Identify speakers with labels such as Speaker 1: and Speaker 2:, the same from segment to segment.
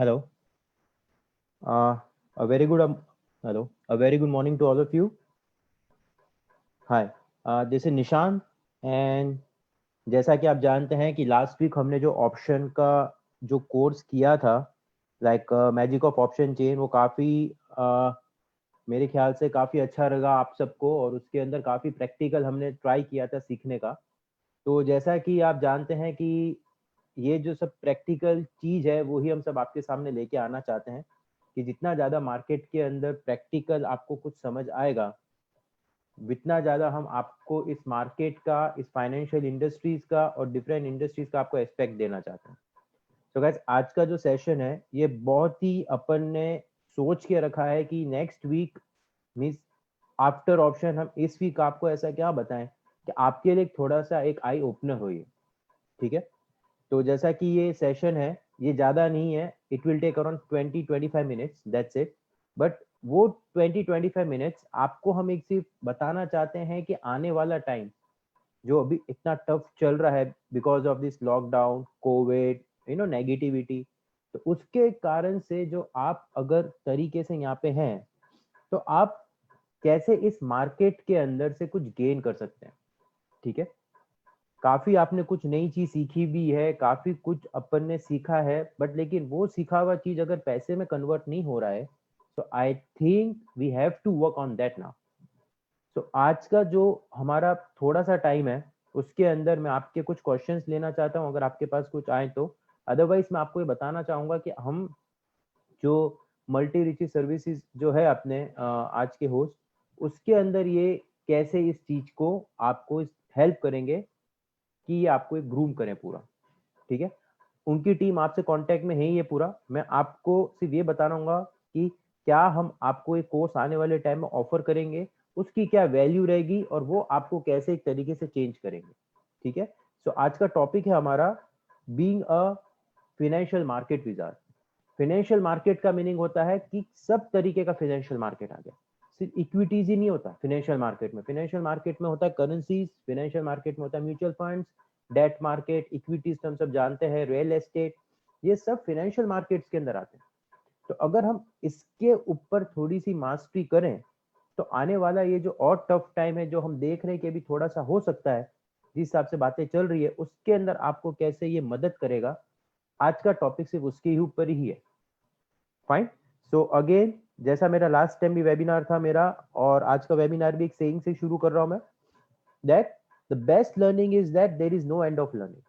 Speaker 1: Hello. A very good hello. A very good morning to all of you. Hi. This is Nishant and जैसा कि आप जानते हैं कि लास्ट वीक हमने जो ऑप्शन का जो कोर्स किया था like magic of option chain वो काफ़ी मेरे ख्याल से काफ़ी अच्छा लगा आप सबको और उसके अंदर काफ़ी प्रैक्टिकल हमने ट्राई किया था सीखने का। तो जैसा कि आप जानते हैं कि ये जो सब प्रैक्टिकल चीज़ है वो ही हम सब आपके सामने लेके आना चाहते हैं कि जितना ज़्यादा मार्केट के अंदर प्रैक्टिकल आपको कुछ समझ आएगा जितना ज़्यादा हम आपको इस मार्केट का, इस फाइनेंशियल इंडस्ट्रीज का और डिफरेंट इंडस्ट्रीज का आपको एस्पेक्ट देना चाहते हैं। तो गाइस आज का जो सेशन है ये बहुत ही अपन ने सोच के रखा है कि next week means after option हम इस वीक आपको ऐसा क्या बताएं कि आपके लिए थोड़ा सा एक आई ओपनर हो ये, ठीक है। तो जैसा कि ये सेशन है ये ज़्यादा नहीं है, it will take around 20-25 minutes, that's it. But वो 20-25 मिनट्स आपको हम एक चीज बताना चाहते हैं कि आने वाला टाइम जो अभी इतना टफ चल रहा है because of this lockdown Covid negativity, तो उसके कारण से जो आप अगर तरीके से यहाँ पे हैं तो आप कैसे इस मार्केट के अंदर से कुछ गेन कर सकते हैं, ठीक है। काफी आपने कुछ नई चीज सीखी भी है, काफी कुछ अपन ने सीखा है, बट लेकिन वो सीखा हुआ चीज अगर पैसे में कन्वर्ट नहीं हो रहा है तो I think we have to work on that now. तो आज का जो हमारा थोड़ा सा टाइम है उसके अंदर मैं आपके कुछ क्वेश्चंस लेना चाहता हूँ अगर आपके पास कुछ आए तो। अदरवाइज मैं आपको ये बताना चाहूंगा कि हम जो मल्टी रिची सर्विसेज जो है अपने आज के होस्ट उसके अंदर ये कैसे इस चीज को आपको हेल्प करेंगे कि ये आपको एक ग्रूम करें पूरा, ठीक है। उनकी टीम आपसे कांटेक्ट में है ही ये पूरा, मैं आपको सिर्फ ये बताऊंगा कि क्या हम आपको एक कोर्स आने वाले टाइम में ऑफर करेंगे, उसकी क्या वैल्यू रहेगी और वो आपको कैसे एक तरीके से चेंज करेंगे, ठीक है। सो आज का टॉपिक है हमारा being a financial market wizard. Financial market का मीनिंग होता है कि सब तरीके का फाइनेंशियल मार्केट आ गया, सिर्फ इक्विटीज ही नहीं होता फाइनेंशियल मार्केट में। फाइनेंशियल मार्केट में होता है करेंसीज, फाइनेंशियल मार्केट में होता है mutual funds, debt market, equities तो हम सब जानते हैं, रियल एस्टेट, ये सब फाइनेंशियल मार्केट्स के अंदर आते हैं। तो अगर हम इसके ऊपर थोड़ी सी मास्टरी करें तो आने वाला ये जो और टफ टाइम है जो हम देख रहे हैं कि अभी थोड़ा सा हो सकता है, जिस हिसाब से बातें चल रही है उसके अंदर आपको कैसे ये मदद करेगा, आज का टॉपिक सिर्फ उसके ही ऊपर ही है। फाइन। सो अगेन जैसा मेरा लास्ट टाइम भी वेबिनार था मेरा और आज का वेबिनार भी एक सेइंग से शुरू कर रहा हूं मैं, that the best learning is that there is no end of learning.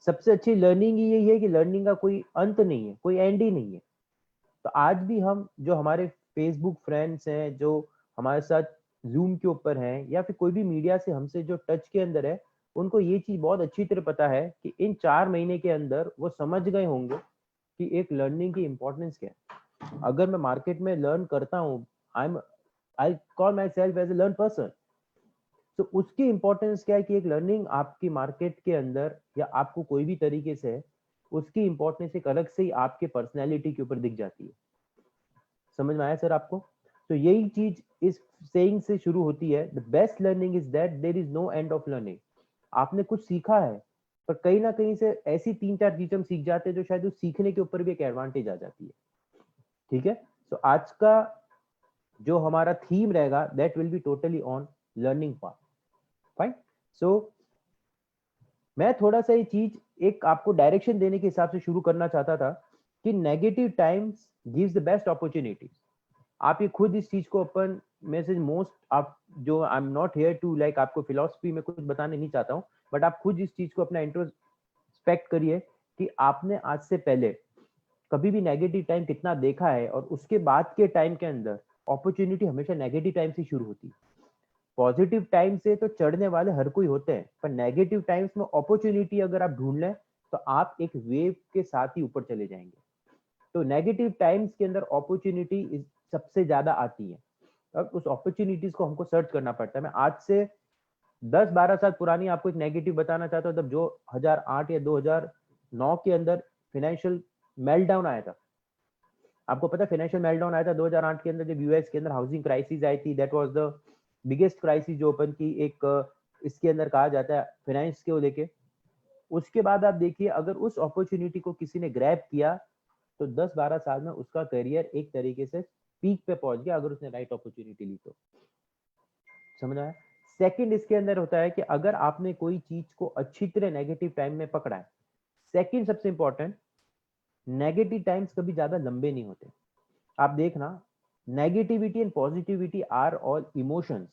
Speaker 1: सबसे अच्छी लर्निंग ही यही है कि लर्निंग का कोई अंत नहीं है, कोई एंड ही नहीं है। तो आज भी हम जो हमारे फेसबुक फ्रेंड्स हैं जो हमारे साथ जूम के ऊपर हैं या फिर कोई भी मीडिया से हमसे जो टच के अंदर है, उनको ये चीज बहुत अच्छी तरह पता है कि इन 4 महीने के अंदर वो समझ गए होंगे कि एक लर्निंग की इंपॉर्टेंस क्या है। अगर मैं मार्केट में लर्न करता हूँ, I call myself as a learn person. तो उसकी इंपॉर्टेंस क्या है कि एक लर्निंग आपकी मार्केट के अंदर या आपको कोई भी तरीके से उसकी इंपॉर्टेंस एक अलग से ही आपके पर्सनैलिटी के ऊपर दिख जाती है। समझ में आया सर आपको? तो यही चीज इस सेइंग से शुरू होती है, the best learning is that there is no end of learning. आपने कुछ सीखा है पर कहीं ना कहीं से ऐसी 3-4 चीजें हम सीख जाते हैं जो शायद उस सीखने के ऊपर भी एक एडवांटेज आ जाती है, ठीक है। तो आज का जो हमारा थीम रहेगा that will be totally on learning part. Fine. So मैं थोड़ा सा ये चीज एक आपको डायरेक्शन देने के हिसाब से शुरू करना चाहता था कि negative times gives the best opportunities. आप ये खुद इस चीज को अपन में से मोस्ट आप जो I am not here to like आपको फिलोसफी में कुछ बताने नहीं चाहता हूँ, बट आप खुद इस चीज को अपना इंट्रोस्पेक्ट करिए कि आपने आज से पहले कभी भी नेगेटिव टाइम कितना देखा है और उसके बाद के टाइम के अंदर अपॉर्चुनिटी हमेशा नेगेटिव टाइम से शुरू होती है। पॉजिटिव टाइम से तो चढ़ने वाले हर कोई होते हैं, पर नेगेटिव टाइम्स में अपॉर्चुनिटी अगर आप ढूंढ लें तो आप एक वेव के साथ ही ऊपर चले जाएंगे। तो नेगेटिव टाइम्स के अंदर अपॉर्चुनिटी सबसे ज्यादा आती है और उस अपॉर्चुनिटीज को हमको सर्च करना पड़ता है। मैं आज से 10-12 साल पुरानी आपको एक नेगेटिव बताना चाहता हूँ, तब जो 2008 या 2009 के अंदर फाइनेंशियल मेल्टडाउन आया था। आपको पता है फाइनेंशियल मेल्टडाउन आया था 2008 के अंदर जब यूएस के अंदर हाउसिंग क्राइसिस आई थी, that was the biggest crisis जो ओपन की एक इसके अंदर कहा जाता है फाइनेंस को लेके। उसके बाद आप देखिए अगर उस अपॉर्चुनिटी को किसी ने ग्रैब किया तो 10-12 साल में उसका करियर एक तरीके से पीक पे पहुंच गया अगर उसने राइट अपॉर्चुनिटी ली तो। समझ आया? सेकंड इसके अंदर होता है कि अगर आपने कोई चीज को अच्छी तरह नेगेटिव टाइम में पकड़ा है। सेकंड सबसे इंपॉर्टेंट, नेगेटिव टाइम्स कभी ज्यादा लंबे नहीं होते। आप देखना, negativity and positivity are all emotions.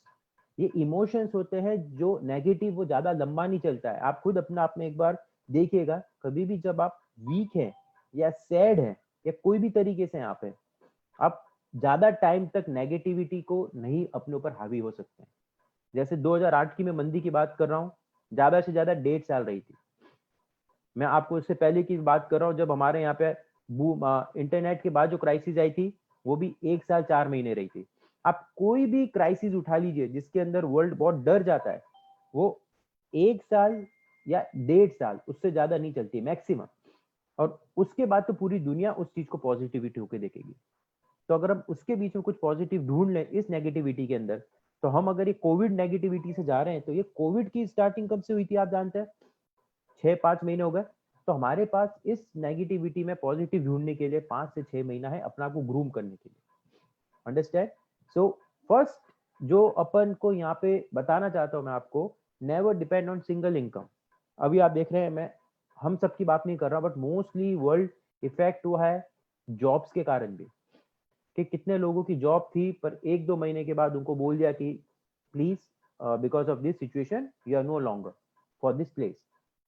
Speaker 1: ये इमोशंस होते हैं जो नेगेटिव, वो ज्यादा लंबा नहीं चलता है। आप खुद अपने आप में एक बार देखिएगा, कभी भी जब आप वीक हैं या सैड हैं या कोई भी तरीके से यहाँ पे आप ज्यादा टाइम तक नेगेटिविटी को नहीं अपने ऊपर हावी हो सकते हैं। जैसे 2008 की मैं मंदी की बात कर रहा हूँ, ज्यादा से ज्यादा 1.5 साल रही थी। मैं आपको इससे पहले की बात कर रहा हूँ, जब हमारे यहाँ पे इंटरनेट के बाद जो क्राइसिस आई थी, वो भी 1 साल 4 महीने रही थी। आप कोई भी क्राइसिस उठा लीजिए जिसके अंदर वर्ल्ड बहुत डर जाता है, वो 1 साल या 1.5 साल, उससे ज्यादा नहीं चलती मैक्सिमम। और उसके बाद तो पूरी दुनिया उस चीज को पॉजिटिविटी होकर देखेगी। तो अगर हम उसके बीच में कुछ पॉजिटिव ढूंढ लें इस नेगेटिविटी के अंदर, तो हम अगर ये कोविड नेगेटिविटी से जा रहे हैं, तो ये कोविड की स्टार्टिंग कब से हुई थी आप जानते हैं? 6-5 महीने हो गए। तो हमारे पास इस नेगेटिविटी में पॉजिटिव ढूंढने के लिए 5 से 6 महीना है अपना को ग्रूम करने के लिए। अंडरस्टैंड? सो फर्स्ट जो अपन को यहाँ पे बताना चाहता हूँ मैं आपको, never depend on single income. अभी आप देख रहे हैं, मैं हम सबकी बात नहीं कर रहा, बट मोस्टली वर्ल्ड इफेक्ट हुआ है जॉब्स के कारण भी। कि कितने लोगों की जॉब थी पर 1-2 महीने के बाद उनको बोल दिया कि please because of this situation you are no longer for this place.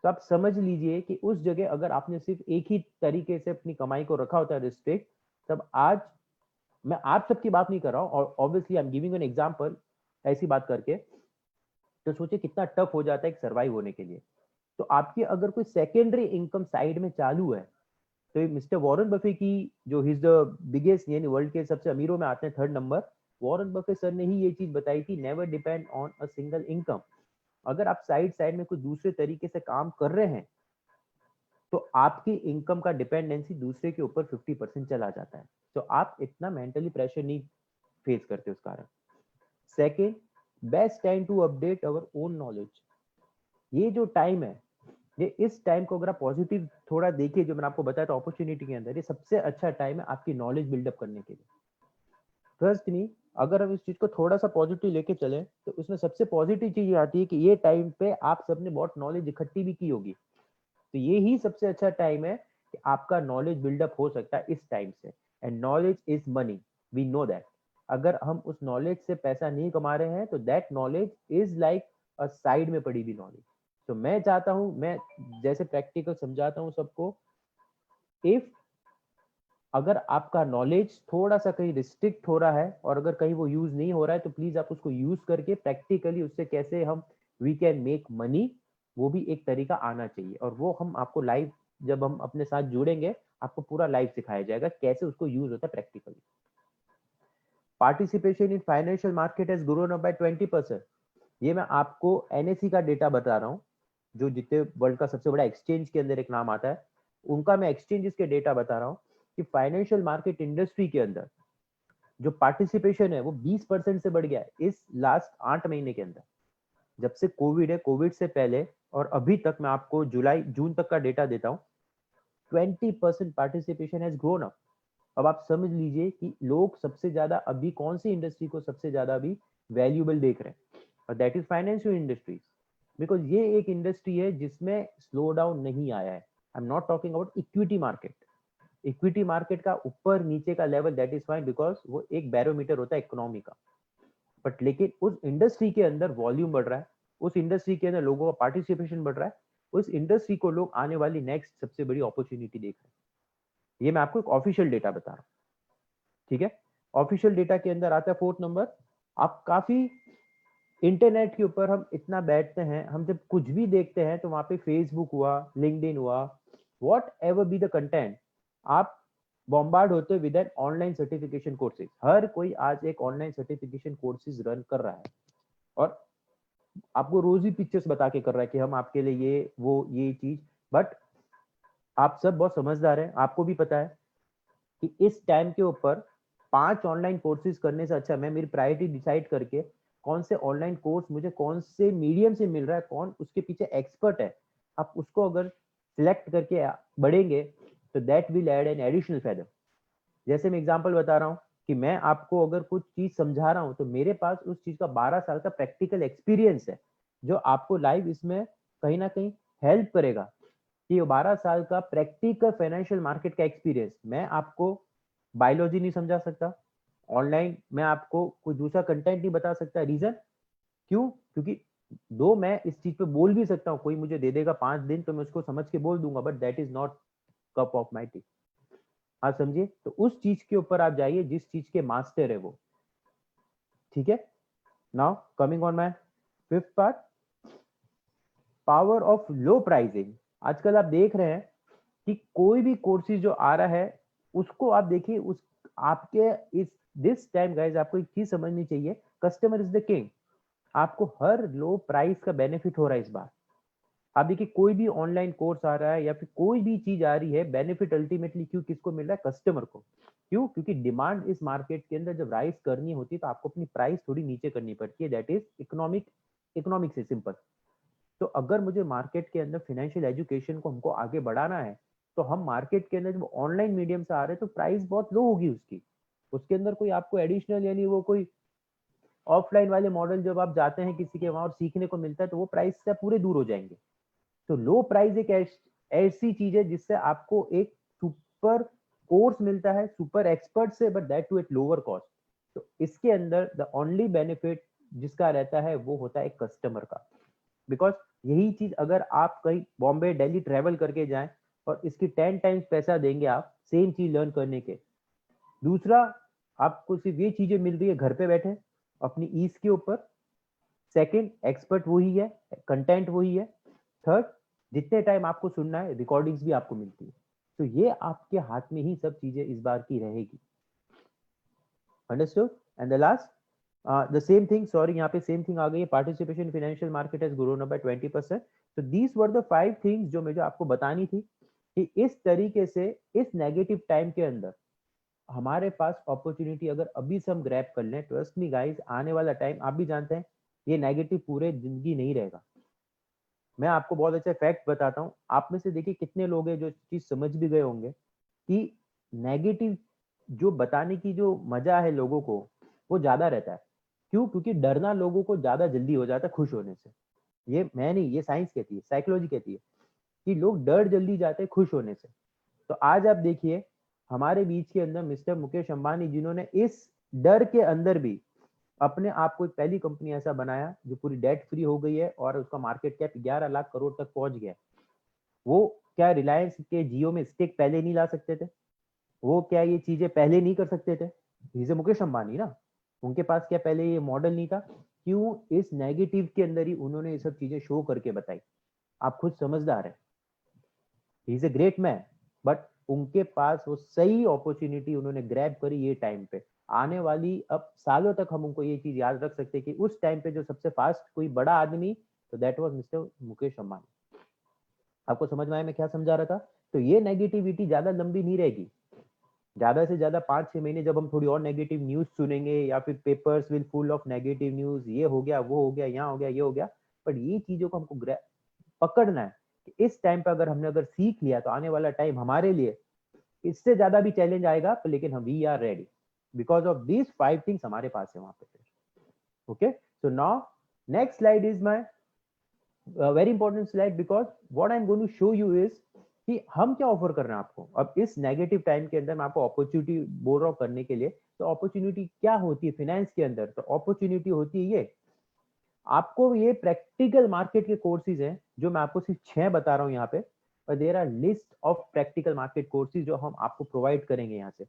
Speaker 1: तो आप समझ लीजिए कि उस जगह अगर आपने सिर्फ एक ही तरीके से अपनी कमाई को रखा होता है रिस्ट्रिक्ट, तब आज, मैं आप सबकी बात नहीं कर रहा हूँ और obviously I am giving an example ऐसी बात करके, तो सोचिए कितना टफ हो जाता है एक सर्वाइव होने के लिए। तो आपकी अगर कोई सेकेंडरी इनकम साइड में चालू है, तो मिस्टर वॉरेन बफे की, जो हिज द बिगेस्ट, यानी वर्ल्ड के सबसे अमीरों में आते हैं 3rd number, Warren Buffett sir ने ही ये चीज बताई थी, never depend on a single income. अगर आप साइड साइड में कुछ दूसरे तरीके से काम कर रहे हैं, तो आपकी इनकम का डिपेंडेंसी दूसरे के ऊपर 50% चला जाता है। तो आप इतना मेंटली प्रेशर नहीं फेस करते उस कारण। Second, best time to update our own knowledge. ये जो टाइम है, ये इस टाइम को अगर आप पॉजिटिव थोड़ा देखिए, जो मैंने आपको बताया था अपॉर्चुनिटी के अंदर, ये सबसे अच्छा टाइम है आपकी नॉलेज बिल्डअप करने के लिए। ट्रस्ट मी, अगर हम इस चीज को थोड़ा सा पॉजिटिव लेके चले, तो उसमें सबसे पॉजिटिव चीज ये आती है कि ये टाइम पे आप सबने बहुत नॉलेज इकट्ठी भी की होगी। तो ये ही सबसे अच्छा टाइम है कि आपका नॉलेज बिल्डअप हो सकता है इस टाइम से। And knowledge is money, we know that. अगर हम उस नॉलेज से पैसा नहीं कमा रहे हैं, तो that knowledge is like a side में पड़ी हुई नॉलेज। तो मैं चाहता हूं, मैं जैसे प्रैक्टिकल समझाता हूं सबको, इफ अगर आपका नॉलेज थोड़ा सा कहीं रिस्ट्रिक्ट हो रहा है और अगर कहीं वो यूज नहीं हो रहा है, तो प्लीज आप उसको यूज करके प्रैक्टिकली उससे कैसे हम वी कैन मेक मनी, वो भी एक तरीका आना चाहिए। और वो हम आपको लाइव, जब हम अपने साथ जुड़ेंगे, आपको पूरा लाइव सिखाया जाएगा कैसे उसको यूज होता है practically. Participation in financial market has grown up by 20%। ये मैं आपको एनएससी का डेटा बता रहा हूँ, जो जितने वर्ल्ड का सबसे बड़ा एक्सचेंज के अंदर एक नाम आता है, उनका मैं एक्सचेंजेस के डेटा बता रहा हूँ कि फाइनेंशियल मार्केट इंडस्ट्री के अंदर जो पार्टिसिपेशन है वो 20% से बढ़ गया है इस लास्ट 8 महीने के अंदर। जब से कोविड है, कोविड से पहले और अभी तक, मैं आपको जुलाई जून तक का डेटा देता हूँ, 20% पार्टिसिपेशन हैज ग्रोन अप। अब आप समझ लीजिए कि लोग सबसे ज्यादा अभी कौन सी इंडस्ट्री को सबसे ज्यादा अभी वैल्यूएबल देख रहे हैं, और that is financial industries. Because ये एक इंडस्ट्री है जिसमें स्लो डाउन नहीं आया है। आई am not talking about equity market. Equity market का ऊपर नीचे का level that is fine, because वो एक बैरोमीटर होता है इकोनॉमी का। बट लेकिन उस इंडस्ट्री के अंदर वॉल्यूम बढ़ रहा है, उस इंडस्ट्री के अंदर लोगों का पार्टिसिपेशन बढ़ रहा है, उस इंडस्ट्री को लोग आने वाली नेक्स्ट सबसे बड़ी अपॉर्चुनिटी देख रहे हैं। ये मैं आपको एक ऑफिशियल डेटा बता रहा हूँ, ठीक है? ऑफिशियल डेटा के अंदर आता है 4th नंबर। आप काफी इंटरनेट के ऊपर हम इतना बैठते हैं, हम जब कुछ भी देखते हैं तो वहां पे फेसबुक हुआ, लिंक्डइन हुआ, whatever be the content, आप बॉम्बार्ड होते with an online certification courses. हर कोई आज एक ऑनलाइन सर्टिफिकेशन कोर्सेज रन कर रहा है और आपको रोज ही पिक्चर्स बता के कर रहा है कि हम आपके लिए ये वो ये चीज। बट आप सब बहुत समझदार हैं, आपको भी पता है कि इस टाइम के ऊपर 5 ऑनलाइन कोर्सेज करने से अच्छा मैं मेरी प्रायोरिटी डिसाइड करके कौन से ऑनलाइन कोर्स मुझे कौन से मीडियम से मिल रहा है, कौन उसके पीछे एक्सपर्ट है, आप उसको अगर सिलेक्ट करके बढ़ेंगे, तो that will add an additional feather. जैसे मैं एग्जांपल बता रहा हूँ कि मैं आपको अगर कुछ चीज समझा रहा हूँ तो मेरे पास उस चीज का 12 साल का प्रैक्टिकल एक्सपीरियंस है जो आपको लाइव इसमें कहीं ना कहीं हेल्प करेगा कि 12 साल का प्रैक्टिकल फाइनेंशियल मार्केट का एक्सपीरियंस। मैं आपको बायोलॉजी नहीं समझा सकता, ऑनलाइन मैं आपको कोई दूसरा कंटेंट नहीं बता सकता। रीजन क्यों? क्योंकि दो मैं इस चीज पे बोल भी सकता हूँ, कोई मुझे दे देगा 5 दिन तो मैं उसको समझ के बोल दूंगा, but that is not cup of my T. हाँ समझिए, तो उस चीज के ऊपर आप जाइए जिस चीज के मास्टर है वो। ठीक है, now coming on my fifth part, power of low pricing. आजकल आप देख रहे हैं कि कोई भी कोर्सेज जो आ रहा है उसको आप देखिए, उस आपके इस दिस टाइम गाइस आपको एक चीज समझनी चाहिए, कस्टमर इज द किंग। आपको हर लो प्राइस का बेनिफिट हो रहा है इस बार। आप देखिए कोई भी ऑनलाइन कोर्स आ रहा है या फिर कोई भी चीज आ रही है, बेनिफिट अल्टीमेटली क्यों किसको मिल रहा है? कस्टमर को। क्यों? क्योंकि डिमांड इस मार्केट के अंदर जब राइज करनी होती है तो आपको अपनी प्राइस थोड़ी नीचे करनी पड़ती है, दैट इज इकोनॉमिक से सिंपल। तो अगर मुझे मार्केट के अंदर फाइनेंशियल एजुकेशन को हमको आगे बढ़ाना है तो हम मार्केट के अंदर जब ऑनलाइन मीडियम से आ रहे हैं तो प्राइस बहुत लो होगी उसकी। उसके अंदर कोई आपको एडिशनल यानी वो कोई ऑफलाइन वाले मॉडल जब आप जाते हैं किसी के वहां और सीखने को मिलता है तो वो प्राइस से पूरे दूर हो जाएंगे। तो लो प्राइस एक ऐसी चीज है जिससे आपको एक सुपर कोर्स मिलता है सुपर एक्सपर्ट से, but that too at lower cost. तो इसके अंदर द ओनली बेनिफिट जिसका रहता है वो होता है कस्टमर का। बिकॉज यही चीज अगर आप कहीं बॉम्बे दिल्ली ट्रेवल करके जाएं और इसकी 10 टाइम्स पैसा देंगे आप सेम चीज लर्न करने के। दूसरा, आपको सिर्फ ये चीजें मिल रही है घर पे बैठे अपनी ईज के ऊपर। सेकंड, एक्सपर्ट वही है, कंटेंट वही है। थर्ड, जितने टाइम आपको सुनना है रिकॉर्डिंग्स भी आपको मिलती है। तो ये आपके हाथ में ही सब चीजें इस बार की रहेगी। Understood? And the last the same thing, sorry यहाँ पे सेम थिंग आ गई है, participation financial market has grown by 20%। तो दीज वर द 5 थिंग्स जो मुझे आपको बतानी थी कि इस तरीके से इस नेगेटिव टाइम के अंदर हमारे पास अपॉर्चुनिटी अगर अभी से हम ग्रैब कर लें, ट्रस्ट मी गाइस, आने वाला टाइम आप भी जानते हैं ये नेगेटिव पूरे जिंदगी नहीं रहेगा। मैं आपको बहुत अच्छा फैक्ट बताता हूँ, आप में से देखिए कितने लोग हैं जो चीज समझ भी गए होंगे कि नेगेटिव जो बताने की जो मजा है लोगों को वो ज्यादा रहता है। क्यों? क्योंकि डरना लोगों को ज्यादा जल्दी हो जाता है खुश होने से। ये मैं नहीं, ये साइंस कहती है, साइकोलॉजी कहती है कि लोग डर जल्दी जाते हैं खुश होने से। तो आज आप देखिए हमारे बीच के अंदर मिस्टर मुकेश अंबानी जिन्होंने इस डर के अंदर भी अपने आप को एक पहली कंपनी ऐसा बनाया जो पूरी डेट फ्री हो गई है और उसका मार्केट कैप 11 लाख करोड़ तक पहुंच गया। वो क्या रिलायंस के जियो में स्टेक पहले नहीं ला सकते थे? वो क्या ये चीजें पहले नहीं कर सकते थे? इज मुकेश अंबानी ना, उनके पास क्या पहले ये मॉडल नहीं था? क्यों? इस नेगेटिव के अंदर ही उन्होंने ये सब चीजें शो करके बताई। आप खुद समझदार है, he is a great man, but उनके पास वो सही अपॉर्चुनिटी उन्होंने ग्रैब करी ये टाइम पे। आने वाली अब सालों तक हम उनको ये चीज याद रख सकते हैं कि उस टाइम पे जो सबसे फास्ट कोई बड़ा आदमी, तो that was mister Mukesh Ambani. आपको समझ में आया मैं क्या समझा रहा था? तो ये नेगेटिविटी ज्यादा लंबी नहीं रहेगी। ज्यादा से ज्यादा 5-6 महीने जब हम थोड़ी और नेगेटिव न्यूज सुनेंगे या फिर papers will full of negative news, ये हो गया वो हो गया यहाँ हो गया ये हो गया, बट ये चीजों को हमको पकड़ना है कि इस टाइम पे अगर हमने अगर सीख लिया तो आने वाला टाइम हमारे लिए इससे ज्यादा भी चैलेंज आएगा, लेकिन हम we are ready because of these 5 things हमारे पास है वहां पे। Okay, so now next slide is my very important slide because what I am going to show you is कि हम क्या ऑफर कर रहे हैं आपको अब इस नेगेटिव टाइम के अंदर। मैं आपको अपॉर्चुनिटी बोल रहा हूँ करने के लिए, तो अपॉर्चुनिटी क्या होती है फाइनेंस के अंदर? तो अपॉर्चुनिटी होती है ये, आपको ये प्रैक्टिकल मार्केट के कोर्सेज हैं जो मैं आपको सिर्फ 6 बता रहा हूँ यहाँ पे, और there are list of practical market courses जो हम आपको प्रोवाइड करेंगे यहाँ से।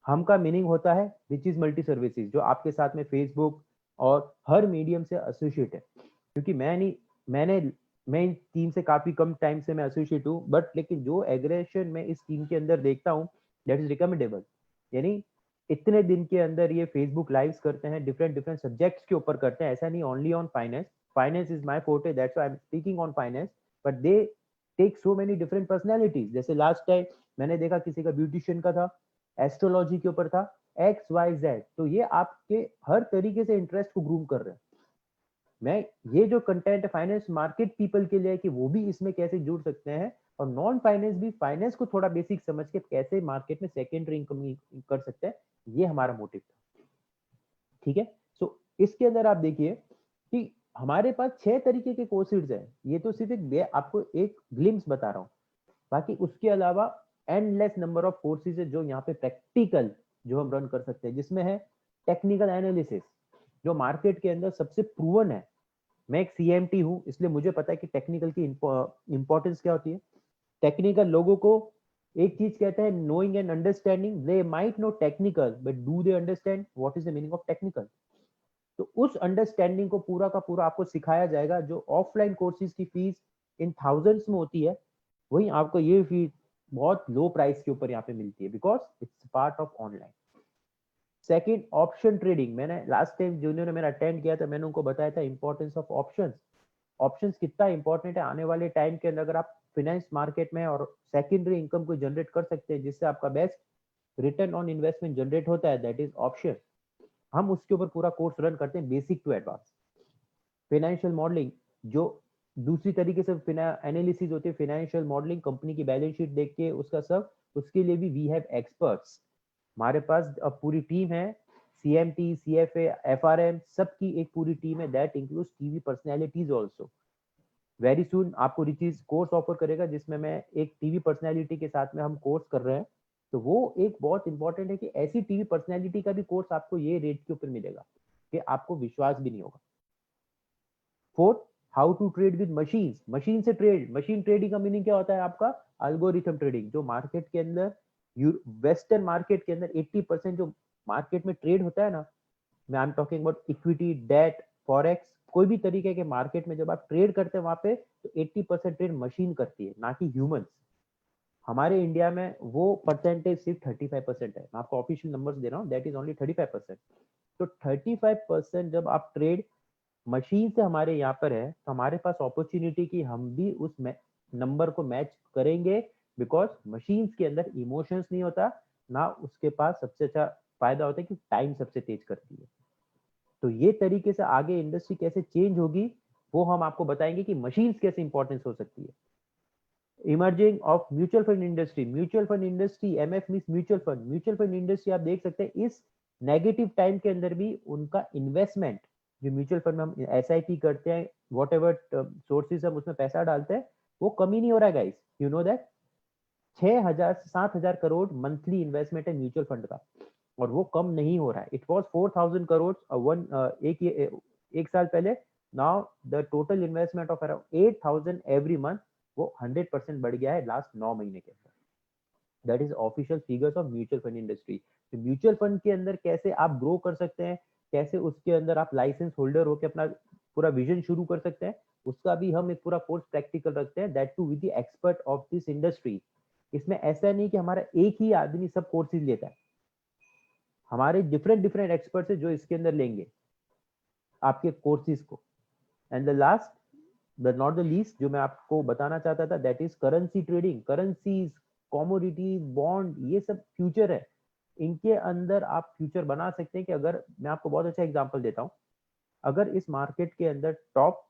Speaker 1: हम का मीनिंग होता है विच इज मल्टी सर्विसेज, जो आपके साथ में फेसबुक और हर मीडियम से एसोसिएट है। क्योंकि मैं नहीं, मैंने मैं इन टीम से काफी कम टाइम से मैं एसोसिएट हूँ, बट लेकिन जो एग्रेशन मैं इस टीम के अंदर देखता हूँ दैट इज रिकमेंडेबल। यानी इतने दिन के अंदर ये फेसबुक लाइव्स करते हैं, डिफरेंट डिफरेंट सब्जेक्ट्स के ऊपर करते हैं, ऐसा नहीं only on finance. Finance is my forte, that's why I am speaking on finance, but they take so many different personalities. जैसे लास्ट टाइम मैंने देखा किसी का ब्यूटिशियन का था, एस्ट्रोलॉजी के ऊपर था, XYZ। तो ये आपके हर तरीके से इंटरेस्ट को ग्रूम कर रहे हैं। मैं ये जो कंटेंट फाइनेंस मार्केट पीपल के लिए है कि वो भी इसमें कैसे जुड़ सकते हैं, और नॉन फाइनेंस भी फाइनेंस को थोड़ा बेसिक समझ के कैसे मार्केट में सेकेंडरी इनकम कर सकते हैं, ये हमारा मोटिव था। ठीक है, सो इसके अंदर आप देखिए कि हमारे पास 6 तरीके के कोर्सेज हैं। ये तो सिर्फ एक आपको एक ग्लिम्स बता रहा हूँ, बाकी उसके अलावा एंडलेस नंबर ऑफ कोर्सेज है जो यहाँ पे प्रैक्टिकल जो हम रन कर सकते हैं, जिसमें है टेक्निकल एनालिसिस जो मार्केट के अंदर सबसे प्रूवन है। मैं एक सीएमटी हूँ, इसलिए मुझे पता है कि टेक्निकल की इंपॉर्टेंस क्या होती है। टेक्निकल लोगों को एक चीज कहते हैं knowing and understanding, they might know technical but do they understand what is the meaning of technical. तो उस अंडरस्टैंडिंग को पूरा का पूरा आपको सिखाया जाएगा। जो ऑफलाइन कोर्सेज की फीस इन थाउजेंड्स में होती है, वही आपको ये फीस बहुत लो प्राइस के ऊपर यहाँ पे मिलती है, because it's part of online. Second, option trading. मैंने लास्ट टाइम जिन्होंने मेरा अटेंड किया था, मैंने उनको बताया था इंपॉर्टेंस ऑफ ऑप्शंस। ऑप्शंस कितना इंपॉर्टेंट है आने वाले टाइम के अंदर। अगर आप फाइनेंस मार्केट में और सेकेंडरी इनकम को जनरेट कर सकते हैं जिससे आपका best return on investment generate होता है, दैट इज ऑप्शन। हम उसके ऊपर पूरा कोर्स रन करते हैं, basic to advance. Financial modelling, जो दूसरी तरीके से एनालिसिस होती है, फाइनेंशियल मॉडलिंग, कंपनी की बैलेंस शीट देख के उसका सब, उसके लिए भी वी हैव एक्सपर्ट्स। हमारे पास अब पूरी टीम है, सीएमटी, सीएफए, एफआरएम, सबकी एक पूरी टीम है, that includes TV personalities also. Very soon आपको रिचीज कोर्स ऑफर करेगा जिसमें मैं एक टीवी पर्सनैलिटी के साथ में हम कोर्स कर रहे हैं। तो वो एक बहुत इंपॉर्टेंट है कि ऐसी टीवी पर्सनैलिटी का भी कोर्स आपको ये रेट के ऊपर मिलेगा कि आपको विश्वास भी नहीं होगा। Fourth, how to trade with machine. Machine से ट्रेड, मशीन ट्रेडिंग का मीनिंग क्या होता है आपका? Algorithm trading. जो मार्केट के अंदर वेस्टर्न मार्केट के अंदर 80% जो मार्केट में ट्रेड होता है ना, मैं I am talking about equity, debt, forex, कोई भी तरीके के मार्केट में जब आप ट्रेड करते हैं वहां पे, तो 80% ट्रेड मशीन करती है, ना कि ह्यूमंस। हमारे इंडिया में वो परसेंटेज सिर्फ 35% है। मैं आपको ऑफिशियल नंबर्स दे रहा हूँ, दैट इज ओनली 35%। तो 35% जब आप ट्रेड मशीन से हमारे यहाँ पर है, तो हमारे पास अपॉर्चुनिटी की हम भी उस नंबर को मैच करेंगे, बिकॉज मशीन के अंदर इमोशंस नहीं होता ना, उसके पास सबसे अच्छा फायदा होता है कि टाइम सबसे तेज करती है। तो ये तरीके से आगे इंडस्ट्री कैसे चेंज होगी वो हम आपको बताएंगे कि मशीन्स कैसे इंपॉर्टेंस हो सकती है। Emerging of mutual fund industry. Mutual fund industry, MF means mutual fund. Mutual fund industry आप देख सकते हैं इस नेगेटिव टाइम के अंदर भी उनका इन्वेस्टमेंट, जो म्यूचुअल फंड में हम एसआईपी करते हैं, वॉट एवर सोर्सेज हम उसमें पैसा डालते हैं, वो कमी नहीं हो रहा है गाइस। यू नो दैट 6,000 से 7,000 करोड़ मंथली इन्वेस्टमेंट है म्यूचुअल फंड का, और वो कम नहीं हो रहा है। इट वॉज 4,000 करोड़ एक साल पहले। Now the total investment of around 8,000 every month, वो 100% बढ़ गया है लास्ट 9 महीने के अंदर। That is official figures of mutual fund industry. तो म्यूचुअल फंड के अंदर कैसे आप ग्रो कर सकते हैं, कैसे उसके अंदर आप लाइसेंस होल्डर होकर अपना पूरा विजन शुरू कर सकते हैं, उसका भी हम एक पूरा कोर्स प्रैक्टिकल रखते हैं, that too with the expert of this industry. इसमें ऐसा नहीं कि हमारा एक ही आदमी सब कोर्सेज लेता है, हमारे डिफरेंट डिफरेंट एक्सपर्ट्स है जो इसके अंदर लेंगे आपके कोर्सेज को। And the last the not the least जो मैं आपको बताना चाहता था, that is currency trading. Currencies, commodities, bond, ये सब फ्यूचर है। इनके अंदर आप फ्यूचर बना सकते हैं कि अगर मैं आपको बहुत अच्छा एग्जांपल देता हूं, अगर इस मार्केट के अंदर टॉप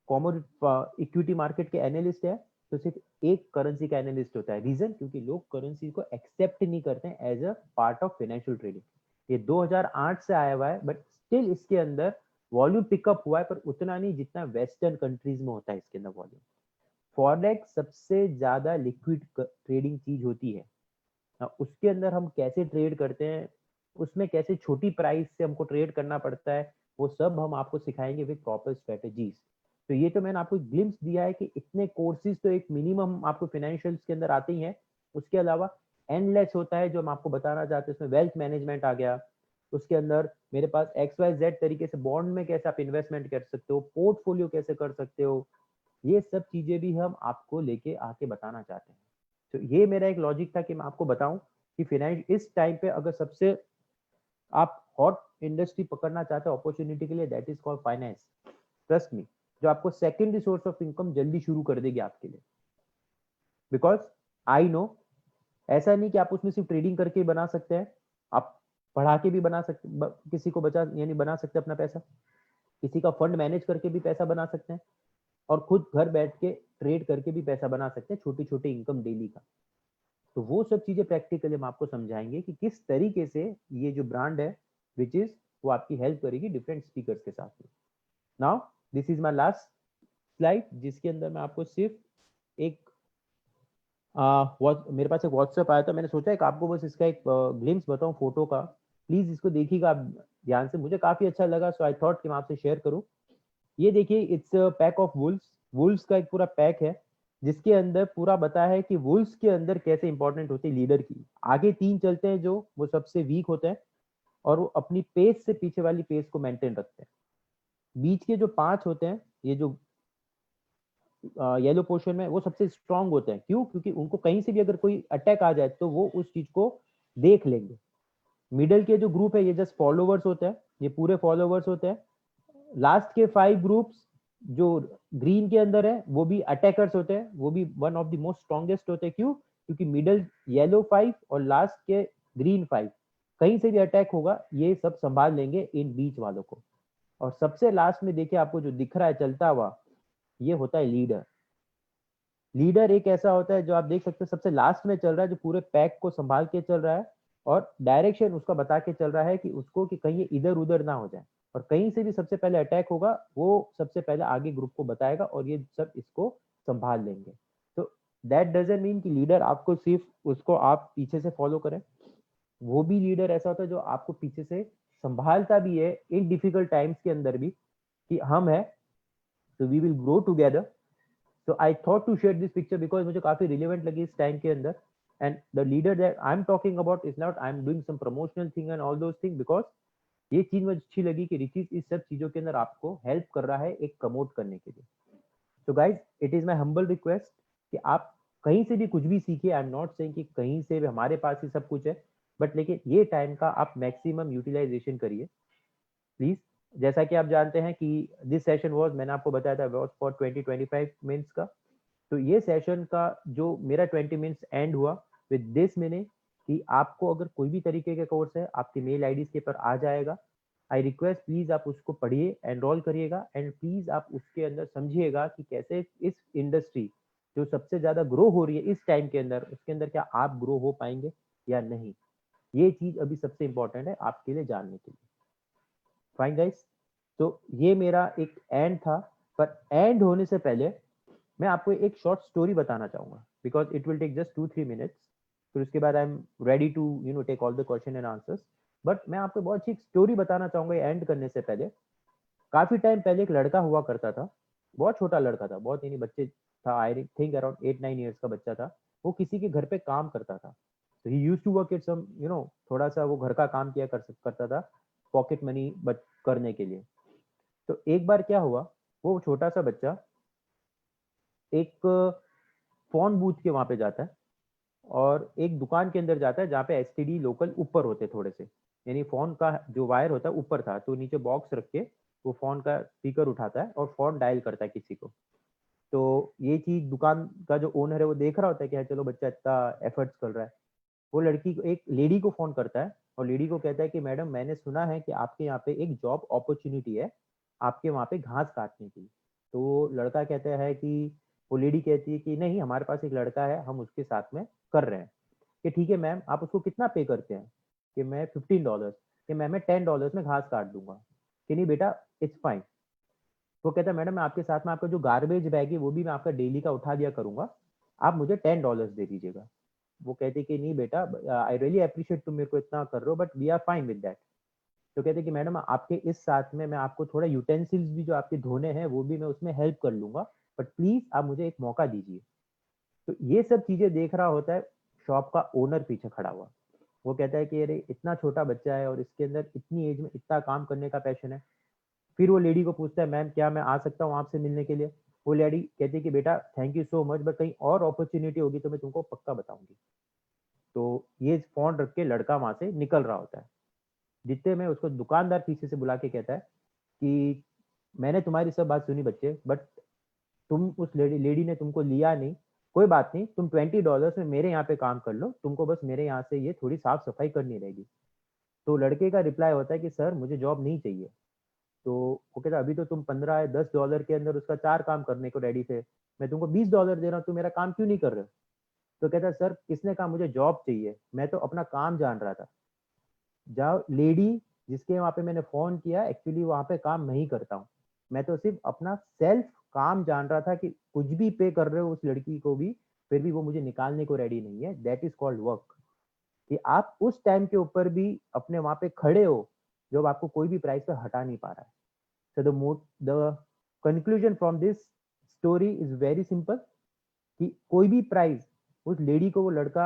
Speaker 1: कमोडिटी इक्विटी मार्केट के एनालिस्ट है, तो सिर्फ एक करेंसी का एनालिस्ट होता है। रीजन, क्योंकि लोग करेंसी को एक्सेप्ट नहीं करते हैं as a part of financial trading. ये 2008 से आया हुआ है, बट स्टिल इसके अंदर वॉल्यूम पिकअप हुआ है, पर उतना नहीं जितना वेस्टर्न कंट्रीज में होता है इसके अंदर वॉल्यूम। फॉरेक्स सबसे ज्यादा लिक्विड ट्रेडिंग चीज होती है। उसके अंदर हम कैसे ट्रेड करते हैं, उसमें कैसे छोटी प्राइस से हमको ट्रेड करना पड़ता है, वो सब हम आपको सिखाएंगे विद प्रॉपर स्ट्रेटेजीज। तो ये तो मैंने आपको ग्लिम्स दिया है कि इतने कोर्सेज तो एक मिनिमम आपको फाइनेंशियल के अंदर आते ही हैं। उसके अलावा एंडलेस होता है जो हम आपको बताना चाहते हैं। उसमें वेल्थ मैनेजमेंट आ गया, उसके अंदर मेरे पास XYZ तरीके से बॉन्ड में कैसे आप इन्वेस्टमेंट कर सकते हो, पोर्टफोलियो कैसे कर सकते हो, ये सब चीजें भी हम आपको लेके आके बताना चाहते हैं। तो ये मेरा एक लॉजिक था कि मैं आपको बताऊं कि फाइनेंस इस टाइम पे अगर सबसे आप हॉट इंडस्ट्री पकड़ना चाहते हो अपॉर्चुनिटी के लिए, that is called finance. Trust me, जो आपको सेकेंडरी सोर्स ऑफ इनकम जल्दी शुरू कर देगी आपके लिए। बिकॉज आई नो, ऐसा नहीं कि आप उसमें सिर्फ ट्रेडिंग करके बना सकते हैं, आप पढ़ा के भी बना सकते, किसी को बचा यानी बना सकते हैं अपना पैसा, किसी का फंड मैनेज करके भी पैसा बना सकते हैं, और खुद घर बैठ के ट्रेड करके भी पैसा बना सकते हैं, छोटी छोटी इनकम डेली का। तो वो सब चीजें प्रैक्टिकली हम आपको समझाएंगे कि किस तरीके से ये जो ब्रांड है विच इज वो आपकी हेल्प करेगी डिफरेंट स्पीकर्स के साथ में। Now this is my last slide, जिसके अंदर मैं आपको सिर्फ एक मेरे पास एक व्हाट्सएप आया था, मैंने सोचा एक आपको बस इसका एक ग्लिम्स बताऊं फोटो का। प्लीज इसको देखिएगा आप ध्यान से, मुझे काफी अच्छा लगा, सो आई थॉट कि मैं आपसे शेयर करूं। ये देखिए, it's pack of Wolves. Wolves का एक पूरा पैक है, जिसके अंदर पूरा बताया है कि वुल्स के अंदर कैसे इंपॉर्टेंट होती है लीडर की। आगे 3 चलते हैं जो वो सबसे वीक होते हैं और वो अपनी पेस से पीछे वाली पेस को मेंटेन रखते हैं। बीच के जो 5 होते हैं, ये जो येलो पोर्शन में, वो सबसे स्ट्रांग होते हैं। क्यों? क्योंकि उनको कहीं से भी अगर कोई अटैक आ जाए तो वो उस चीज को देख लेंगे। मिडल के जो ग्रुप है ये जस्ट फॉलोवर्स होते हैं, ये पूरे फॉलोवर्स होते हैं। लास्ट के 5 ग्रुप्स जो ग्रीन के अंदर है वो भी अटैकर्स होते हैं, वो भी one of the most strongest होते हैं। क्यों? क्योंकि मिडल येलो 5 और लास्ट के ग्रीन 5 कहीं से भी अटैक होगा ये सब संभाल लेंगे इन बीच वालों को। और सबसे लास्ट में देखिए आपको जो दिख रहा है चलता हुआ, ये होता है लीडर। लीडर एक ऐसा होता है जो आप देख सकते हैं सबसे लास्ट में चल रहा है, जो पूरे पैक को संभाल के चल रहा है और डायरेक्शन उसका बता के चल रहा है कि उसको कि कहीं इधर उधर ना हो जाए, और कहीं से भी सबसे पहले अटैक होगा वो सबसे पहले आगे ग्रुप को बताएगा और ये सब इसको संभाल लेंगे। तो दैट डजंट मीन कि लीडर आपको सिर्फ उसको आप पीछे से फॉलो करें। वो भी लीडर ऐसा होता है जो आपको पीछे से संभालता भी है इन डिफिकल्ट टाइम्स के अंदर भी, कि हम है तो we will grow together. So I thought to share this picture because मुझे काफी relevant लगी इस टाइम के अंदर। And the leader that I'm talking about is not I'm doing some promotional thing and all those things, because ये चीज मुझे अच्छी लगी कि रिचीज इस सब चीजों के अंदर आपको हेल्प कर रहा है एक प्रमोट करने के लिए। तो guys it is my humble request कि आप कहीं से भी कुछ भी सीखिए। आई एम नॉट सेइंग कि कहीं से भी हमारे पास ही सब कुछ है, बट लेकिन ये टाइम का आप मैक्सिमम यूटिलाइजेशन करिए प्लीज। जैसा कि आप जानते हैं कि दिस सेशन वाज, मैंने आपको बताया था, वाज फॉर 20-25 मिनट्स का। तो ये सेशन का जो मेरा 20 मिनट्स एंड हुआ विद दिस मीनिंग कि आपको अगर कोई भी तरीके का कोर्स है आपकी मेल आईडी के पर आ जाएगा। आई रिक्वेस्ट प्लीज आप उसको पढ़िए, एनरोल करिएगा, एंड प्लीज आप उसके अंदर समझिएगा कि कैसे इस इंडस्ट्री जो सबसे ज्यादा ग्रो हो रही है इस टाइम के अंदर, उसके अंदर क्या आप ग्रो हो पाएंगे या नहीं। ये चीज अभी सबसे इंपॉर्टेंट है आपके लिए जानने के लिए। फाइन गाइस, तो ये मेरा एक एंड था, पर एंड होने से पहले मैं आपको एक शॉर्ट स्टोरी बताना चाहूंगा, because it will take just 2-3 minutes. फिर उसके बाद I am ready to take all the question and answers. But मैं आपको बहुत अच्छी स्टोरी बताना चाहूंगा एंड करने से पहले। काफी टाइम पहले एक लड़का हुआ करता था, बहुत छोटा लड़का था, बहुत बच्चे था, आई थिंक अराउंड 8-9 ईयर्स का बच्चा था। वो किसी के घर पे काम करता था। तो he used to work at some थोड़ा सा वो घर का काम किया करता था पॉकेट मनी बट करने के लिए। तो एक बार क्या हुआ, वो छोटा सा बच्चा एक फोन बूथ के वहां पे जाता है और एक दुकान के अंदर जाता है जहाँ पे एसटीडी लोकल ऊपर होते थोड़े से, यानी फोन का जो वायर होता है ऊपर था, तो नीचे बॉक्स रख के वो फोन का स्पीकर उठाता है और फोन डायल करता है किसी को। तो ये चीज दुकान का जो ओनर है वो देख रहा होता है कि हाँ, चलो बच्चा इतना एफर्ट्स कर रहा है। वो लड़की को, एक लेडी को फोन करता है और लेडी को कहता है कि मैडम मैंने सुना है कि आपके यहाँ पे एक जॉब अपॉर्चुनिटी है, आपके वहाँ पे घास काटने की। तो लड़का कहता है कि, वो लेडी कहती है कि नहीं, हमारे पास एक लड़का है, हम उसके साथ में कर रहे हैं। कि ठीक है मैम, आप उसको कितना पे करते हैं? कि मैं $15। कि मैम मैं $10 में घास काट दूंगा। कि नहीं बेटा, इट्स फाइन। वो कहता है मैडम मैं आपके साथ में आपका जो गार्बेज बैग है वो भी मैं आपका डेली का उठा दिया करूंगा, आप मुझे $10 दे दीजिएगा। वो कहते कि नहीं बेटा, आई रियली अप्रिशिएट तुम मेरे को इतना कर रहे हो, but we are fine with that. तो कहते कि मैडम आपके इस साथ में मैं आपको थोड़ा यूटेंसिल्स भी जो आपके धोने हैं वो भी मैं उसमें हेल्प कर लूंगा, बट प्लीज आप मुझे एक मौका दीजिए। तो ये सब चीजें देख रहा होता है शॉप का ओनर पीछे खड़ा हुआ। वो कहता है कि अरे इतना छोटा बच्चा है और इसके अंदर इतनी एज में इतना काम करने का पैशन है। फिर वो लेडी को पूछता है मैम क्या मैं आ सकता हूँ आपसे मिलने के लिए? वो लेडी कहती है कि बेटा thank you so much, but कहीं और अपॉर्चुनिटी होगी तो मैं तुमको पक्का बताऊंगी। तो ये फोन रख के लड़का वहां से निकल रहा होता है। जितने में उसको दुकानदार पीछे से बुला के कहता है कि मैंने तुम्हारी सब बात सुनी बच्चे, बट तुम उस लेडी ने तुमको लिया नहीं। कोई बात नहीं, तुम $20 में मेरे यहाँ पे काम कर लो, तुमको बस मेरे यहाँ से ये थोड़ी साफ सफाई करनी रहेगी। तो लड़के का रिप्लाई होता है कि सर मुझे जॉब नहीं चाहिए। तो वो कहता अभी तो तुम 15 या 10 डॉलर के अंदर उसका 4 काम करने को रेडी थे, मैं तुमको 20 डॉलर दे रहा हूँ, तुम मेरा काम क्यों नहीं कर रहे हो? तो कहता है सर किसने कहा मुझे जॉब चाहिए, मैं तो अपना काम जान रहा था। जाओ लेडी जिसके वहां पे मैंने फोन किया, एक्चुअली वहां पे काम नहीं करता हूँ, मैं तो सिर्फ अपना सेल्फ काम जान रहा था कि कुछ भी पे कर रहे हो उस लड़की को भी, फिर भी वो मुझे निकालने को रेडी नहीं है। That is called work. कि आप उस टाइम के ऊपर भी अपने वहां पे खड़े हो जब आपको कोई भी प्राइस पे हटा नहीं पा रहा है। So the conclusion from this story is very simple, कि कोई भी प्राइस उस लेडी को वो लड़का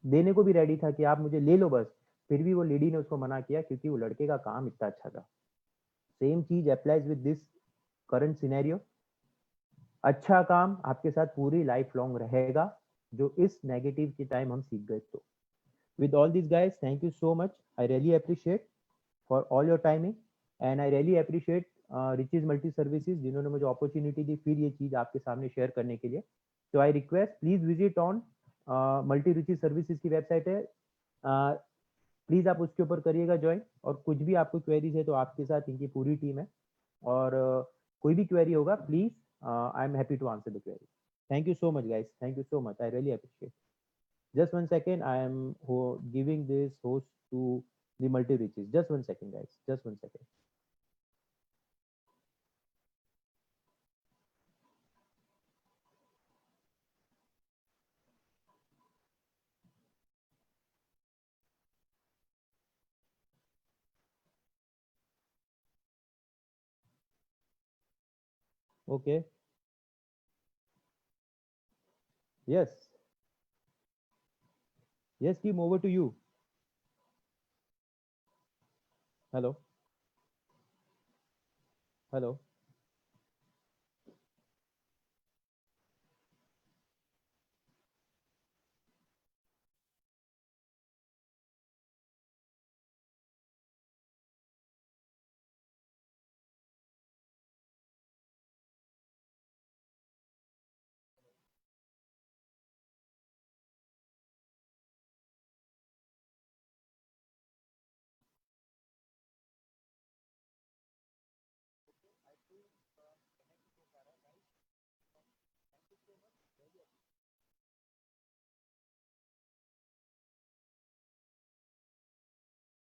Speaker 1: देने को भी रेडी था कि आप मुझे ले लो बस, फिर भी वो लेडी ने उसको मना किया क्योंकि वो लड़के का काम इतना अच्छा था। सेम चीज applies with this current scenario. अच्छा काम आपके साथ पूरी लाइफ लॉन्ग रहेगा, जो इस नेगेटिव के टाइम हम सीख गए। तो with all these guys, thank you so much. I really appreciate for all your timing, and I really appreciate Riches Multi Services जिन्होंने मुझे अपॉर्चुनिटी दी फिर ये चीज आपके सामने शेयर करने के लिए। तो I request please visit on Multi Riches Services की वेबसाइट है, प्लीज आप उसके ऊपर करिएगा ज्वाइन, और कुछ भी आपको क्वेरीज है तो आपके साथ इनकी पूरी टीम है, और कोई भी क्वेरी होगा please I am happy to answer the query. Thank you so much guys, thank you so much, I really appreciate. Just one second, I am giving this host to the multi reaches. Just one second, guys. Just one second. Okay. Yes. Yes, Kim, over to you. Hello. Hello.